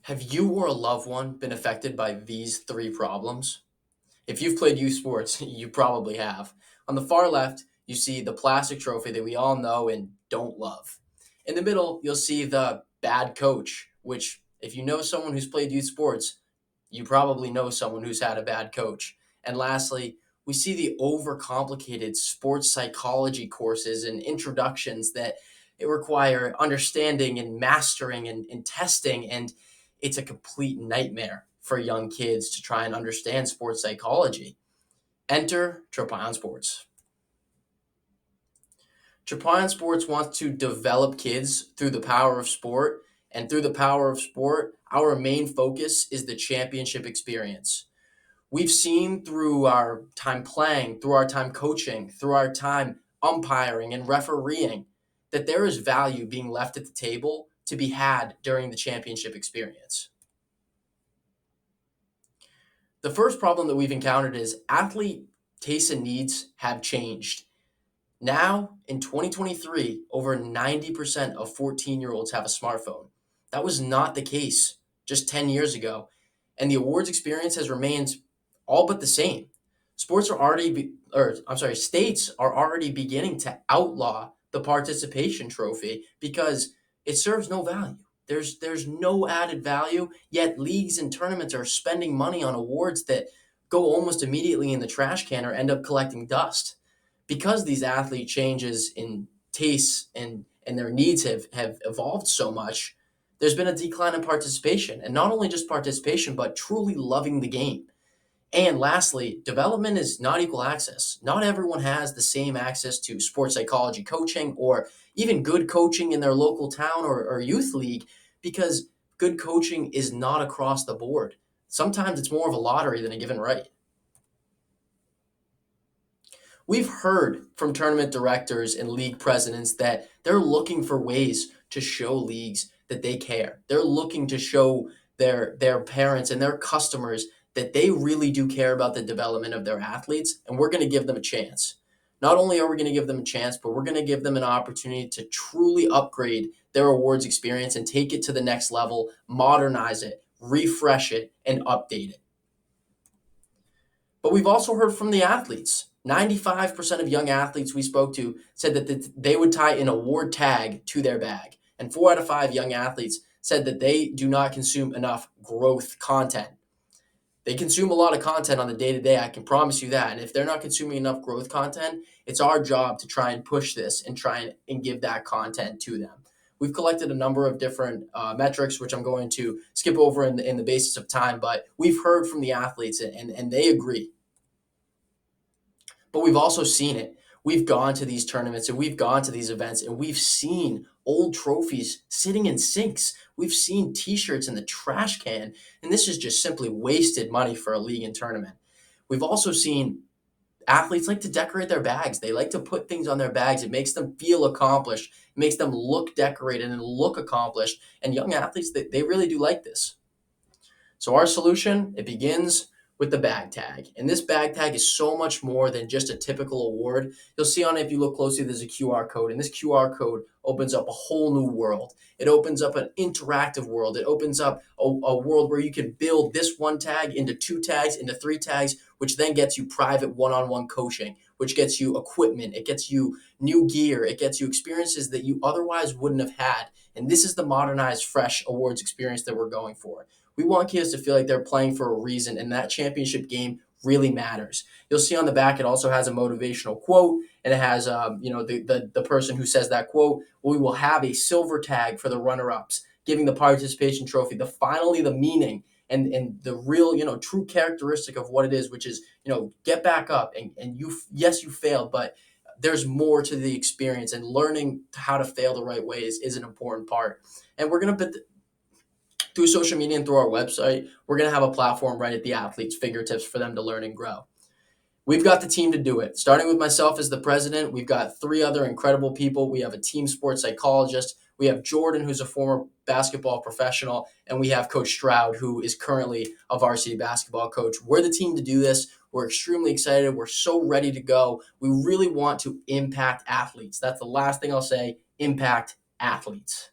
Have you or a loved one been affected by these three problems? If you've played youth sports, you probably have. On the far left, you see the plastic trophy that we all know and don't love. In the middle, you'll see the bad coach, which, if you know someone who's played youth sports, you probably know someone who's had a bad coach. And lastly, we see the overcomplicated sports psychology courses and introductions that it require understanding and mastering and testing. And it's a complete nightmare for young kids to try and understand sports psychology. Enter Tropaion Sports. Tropaion Sports wants to develop kids through the power of sport. And through the power of sport, our main focus is the championship experience. We've seen through our time playing, through our time coaching, through our time umpiring and refereeing, that there is value being left at the table to be had during the championship experience. The first problem that we've encountered is athlete tastes and needs have changed. Now, in 2023, over 90% of 14-year-olds have a smartphone. That was not the case just 10 years ago, and the awards experience has remained all but the same. States are already beginning to outlaw the participation trophy because it serves no value. There's no added value, yet leagues and tournaments are spending money on awards that go almost immediately in the trash can or end up collecting dust because these athlete changes in tastes and their needs have evolved so much. There's been a decline in participation, and not only just participation, but truly loving the game. And lastly, development is not equal access. Not everyone has the same access to sports psychology coaching or even good coaching in their local town or youth league because good coaching is not across the board. Sometimes it's more of a lottery than a given right. We've heard from tournament directors and league presidents that they're looking for ways to show leagues that they care. They're looking to show their parents and their customers that they really do care about the development of their athletes, and we're going to give them a chance. Not only are we going to give them a chance, but we're going to give them an opportunity to truly upgrade their awards experience and take it to the next level, modernize it, refresh it, and update it. But we've also heard from the athletes. 95% of young athletes we spoke to said that they would tie an award tag to their bag. And 4 out of 5 young athletes said that they do not consume enough growth content. They consume a lot of content on the day to day, I can promise you that. And if they're not consuming enough growth content, it's our job to try and push this and try and give that content to them. We've collected a number of different metrics, which I'm going to skip over in the basis of time, but we've heard from the athletes and they agree. But we've also seen it. We've gone to these tournaments and we've gone to these events and we've seen old trophies sitting in sinks. We've seen t-shirts in the trash can, and this is just simply wasted money for a league and tournament. We've also seen athletes like to decorate their bags. They like to put things on their bags. It makes them feel accomplished. It makes them look decorated and look accomplished. And young athletes, they really do like this. So our solution, it begins with the bag tag. And this bag tag is so much more than just a typical award. You'll see on it, if you look closely, there's a QR code. And this QR code opens up a whole new world. It opens up an interactive world. It opens up a world where you can build this one tag into 2 tags, into 3 tags, which then gets you private one-on-one coaching, which gets you equipment. It gets you new gear. It gets you experiences that you otherwise wouldn't have had. And this is the modernized, fresh awards experience that we're going for. We want kids to feel like they're playing for a reason, and that championship game really matters. You'll see on the back it also has a motivational quote, and it has the person who says that quote. We will have a silver tag for the runner-ups, giving the participation trophy the meaning and the real true characteristic of what it is, which is get back up and you failed, but there's more to the experience, and learning how to fail the right way is an important part. And we're going to put through social media and through our website, we're going to have a platform right at the athletes' fingertips for them to learn and grow. We've got the team to do it. Starting with myself as the president, we've got 3 other incredible people. We have a team sports psychologist. We have Jordan, who's a former basketball professional, and we have Coach Stroud, who is currently a varsity basketball coach. We're the team to do this. We're extremely excited. We're so ready to go. We really want to impact athletes. That's the last thing I'll say, impact athletes.